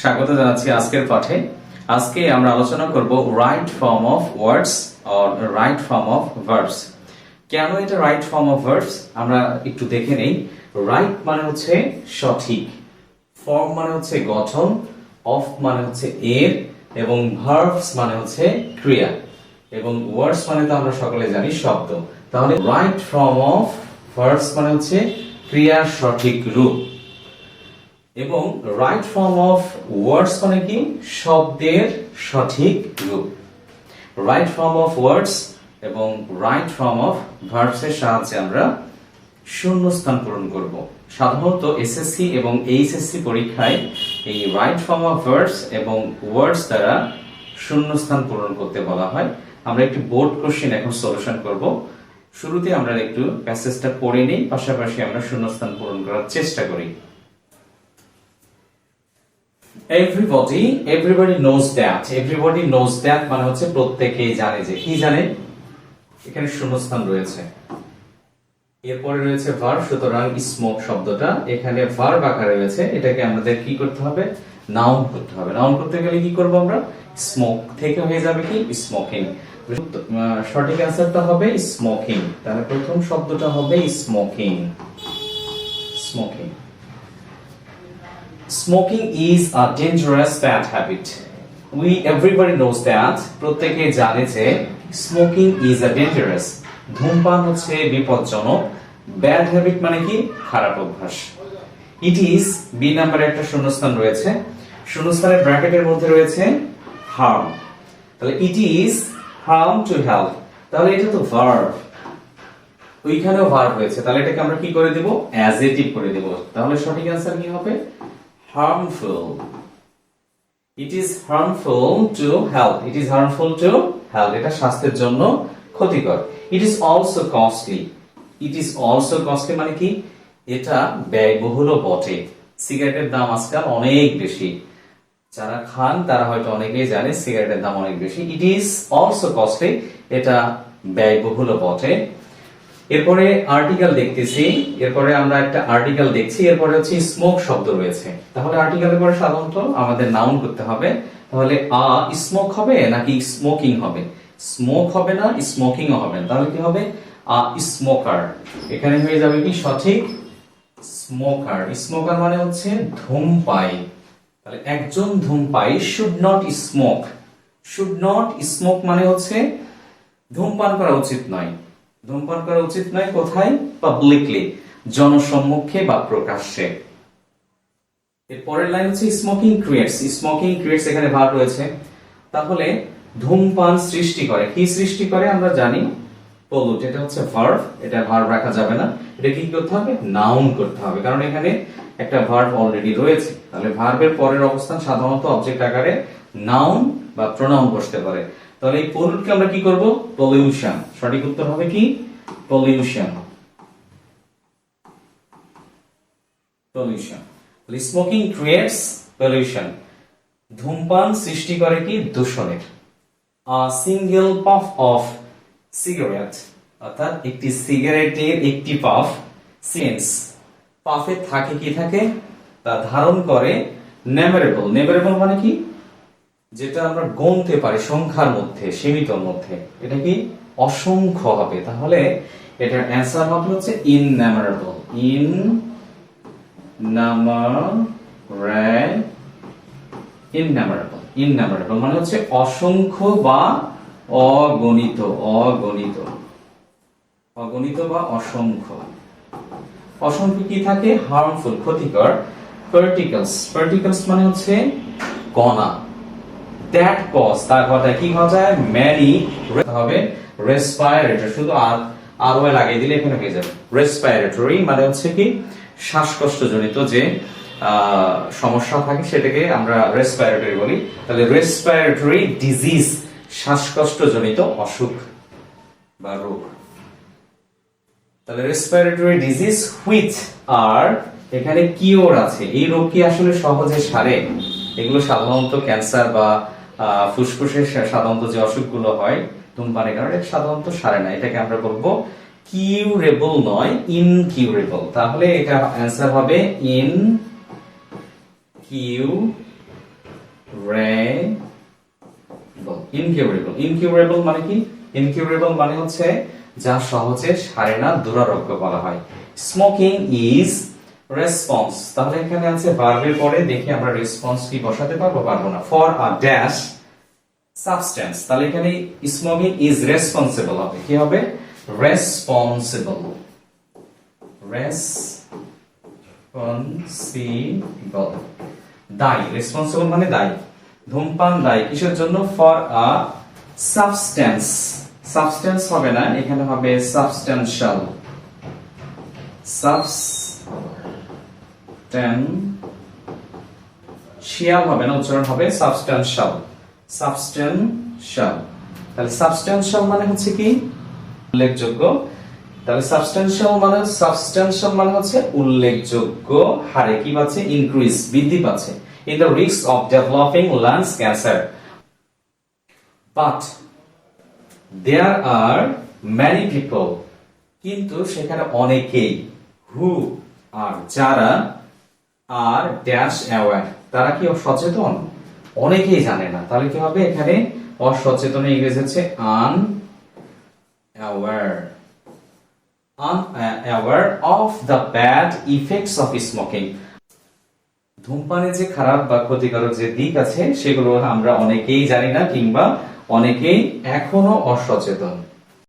স্বাগত জানাচ্ছি আজকের পাঠে। আজকে আমরা আলোচনা করব right form of words or right form of verbs. কেন এটা রাইট ফর্ম অফ ভার্বস আমরা একটু দেখে নেই। রাইট মানে হচ্ছে সঠিক, ফর্ম মানে হচ্ছে গঠন, অফ মানে হচ্ছে এর, এবং ভার্বস মানে হচ্ছে ক্রিয়া, এবং ওয়ার্ডস মানে তো আমরা সকলে জানি শব্দ। তাহলে রাইট ফর্ম অফ ভার্বস মানে হচ্ছে ক্রিয়ার সঠিক রূপ, এবং রাইট ফর্ম অফ ওয়ার্ডস মানে কি শব্দের সঠিক রূপ। রাইট ফর্ম অফ ওয়ার্ডস এবং রাইট ফর্ম অফ ভার্বস এর সাহায্যে আমরা শূন্যস্থান পূরণ করব। সাধারণত এসএসসি এবং এইচএসসি পরীক্ষায় এই রাইট ফর্ম অফ ভার্বস এবং ওয়ার্ডস দ্বারা শূন্যস্থান পূরণ করতে বলা হয়। আমরা একটি বোর্ড কোশ্চেন এখন সলিউশন করব। শুরুতে আমরা একটু প্যাসেজটা পড়ে নেই, পাশাপাশি আমরা শূন্যস্থান পূরণ করার চেষ্টা করি। Everybody knows that. Everybody knows that মানে হচ্ছে প্রত্যেকেই জানে। যে কি জানে, এখানে শূন্যস্থান রয়েছে, এরপরে রয়েছে ভার্ব, সুতরাং স্মোক শব্দটা এখানে ভার্ব আকারে রয়েছে। এটাকে আমাদের কি করতে হবে, নাউন করতে হবে। নাউন করতে গেলে কি করব আমরা, স্মোক থেকে হয়ে যাবে কি স্মোকিং। সঠিক অ্যান্সারটা হবে স্মোকিং। তাহলে প্রথম শব্দটা হবে smoking. Smoking Smoking is a dangerous bad habit. Everybody knows that. প্রত্যেকে জানে যে smoking is a dangerous. ধূমপান হচ্ছে বিপজ্জনক। Bad habit মানে কি খারাপ অভ্যাস। It is B নাম্বারে একটা শূন্যস্থান রয়েছে, শূন্যস্থানের ব্র্যাকেটের মধ্যে রয়েছে harm। তাহলে it is harm to health। তাহলে এটা তো verb, ওইখানেও ভার্ব হয়েছে, তাহলে এটাকে আমরা কি করে দেব, অ্যাজেটিভ করে দেব। তাহলে সঠিক অ্যান্সার কি হবে, harmful. It is harmful to health. It is harmful to health. এটা স্বাস্থ্যের জন্য ক্ষতিকর। It is also costly. It is also costly মানে কি এটা ব্যয়বহুলও বটে। সিগারেটের দাম আজকাল অনেক বেশি, যারা খান তারা হয়তো অনেকেই জানে সিগারেটের দাম অনেক বেশি। It is also costly, এটা ব্যয়বহুলও বটে। এরপরে আর্টিকেল দেখতেছি, এরপরে আমরা একটা আর্টিকেল দেখছি, এরপরে হচ্ছে স্মোক শব্দ রয়েছে। তাহলে আর্টিকেলের পরে সাধারণত আমাদের নাউন করতে হবে। তাহলে স্মোক হবে নাকি স্মোকিং হবে? স্মোক হবে না, স্মোকিংও হবে না। তাহলে কি হবে, স্মোকার। এখানে হয়ে যাবে কি সঠিক স্মোকার। স্মোকার মানে হচ্ছে ধূমপায়ী। তাহলে একজন ধূমপায়ী should not smoke. Should not smoke মানে হচ্ছে ধূমপান করা উচিত নয়। ধূমপান করা উচিত নয় কোথায়, পাবলিকলি, জনসম্মুখে বা প্রকাশ্যে। এর পরের লাইন হচ্ছে স্মোকিং ক্রিয়েটস। স্মোকিং ক্রিয়েটস এখানে ভার্ব রয়েছে। তাহলে ধূমপান সৃষ্টি করে, কি সৃষ্টি করে আমরা জানি, পলুট। এটা হচ্ছে ভার্ব, এটা ভার্ব রাখা যাবে না, এটা কি করতে হবে, নাউন করতে হবে, কারণ এখানে একটা ভার্ব অলরেডি রয়েছে। তাহলে ভার্বের পরের অবস্থান সাধারণত অবজেক্ট আকারে নাউন বা প্রোনাউন বসতে পারে। তাহলে এই পলুটকে আমরা কি করব, পলিউশন। সঠিক উত্তর হবে কি pollution. Pollution. Smoking creates pollution. ধূমপান সৃষ্টি করে কি দূষণের। A single puff of cigarette, অর্থাৎ একটি সিগারেটের একটি পাফ, সেন্স পাফে থাকে কি থাকে, তা ধারণ করে নেমারেবল। নেমারেবল মানে কি যেটা আমরা গুনতে পারি সংখ্যার মধ্যে, সীমিতর মধ্যে, এটা কি অসংখ্য হবে। তাহলে এটার অ্যান্সার হবে হচ্ছে ইননামারেবল। ইননামারেবল মানে হচ্ছে অসংখ্য বা অগণিত। অগণিত, অগণিত বা অসংখ্য। অসংখ্য কি থাকে, হার্মফুল, ক্ষতিকর। পার্টিকলস, পার্টিকলস মানে হচ্ছে কণা। দ্যাট কজ, তার কথা কি হয়, ম্যানি হবে রেসপাইরেটরি, শুধু আর ওয়ে লাগিয়ে দিলে এখানে হয়ে যাবে। রেসপাইরেটরি মানে হচ্ছে কি শ্বাসকষ্টজনিত যে সমস্যা থাকে সেটাকে আমরা রেসপাইরেটরি বলি। তাহলে রেসপাইরেটরি ডিজিজ, শ্বাসকষ্টজনিত অসুখ বা রোগ। তাহলে রেসপাইরেটরি ডিজিজ হুইচ আর, এখানে কিওর আছে। এই রোগ কি আসলে সহজে সারে? এগুলো সাধারণত ক্যান্সার বা ফুসফুসের সাধারণত যে অসুখগুলো হয় ধূমপানের কারণে সাধারণত সারে না। এটাকে আমরা বলবো কিউরেবল নয়, ইনকিউরেবল। তাহলে এটা অ্যান্সার হবে ইন কিউ ইনকিউরেবল। ইনকিউরেবল মানে কি? ইনকিউরেবল মানে হচ্ছে যা সহজে সারে না, দুরারোগ্য বলা হয়। স্মোকিং ইজ রেসপন্স, তাহলে এখানে আছে ভার্বের পরে, দেখি আমরা রেসপন্স কি বসাতে পারবো না। ফর আ ড্যাশ সাবস্টেন্স, তাহলে এখানে স্মোকিং ইজ রেসপন্সিবল হবে, কি হবে? রেসপন্সিবল। রেসপন্সিবল, দায়ী। রেসপন্সিবল মানে দায়ী। ধূমপান দায়ী কিসের জন্য? For a substance. সাবস্টেন্স হবে না, এখানে হবে সাবস্টেন্সিয়াল। সাবস্টেন্সিয়াল হবে না, উচ্চারণ হবে সাবস্টেন্সিয়াল। সাবস্টেন্সিয়াল, তাহলে সাবস্টেন্সিয়াল মানে হচ্ছে কি? উল্লেখযোগ্য। তাহলে সাবস্টেন্সিয়াল মানে হচ্ছে উল্লেখযোগ্য হারে কি পাচ্ছে? ইনক্রিজ, বৃদ্ধি পাচ্ছে। In the risk of developing lungs cancer, but there are many people, কিন্তু সেখানে অনেকেই, হু আর যারা, আর ড্যাশ অ্যাওয়ার, তারা কি সচেতন? অনেকেই জানে না, তাহলে কি হবে? এখানে অসচেতন ইংরেজি হচ্ছে unaware of the bad effects of smoking. ধূমপানের যে খারাপ বা ক্ষতিকারক যে দিক আছে সেগুলো আমরা অনেকেই জানি না, কিংবা অনেকেই এখনো অসচেতন।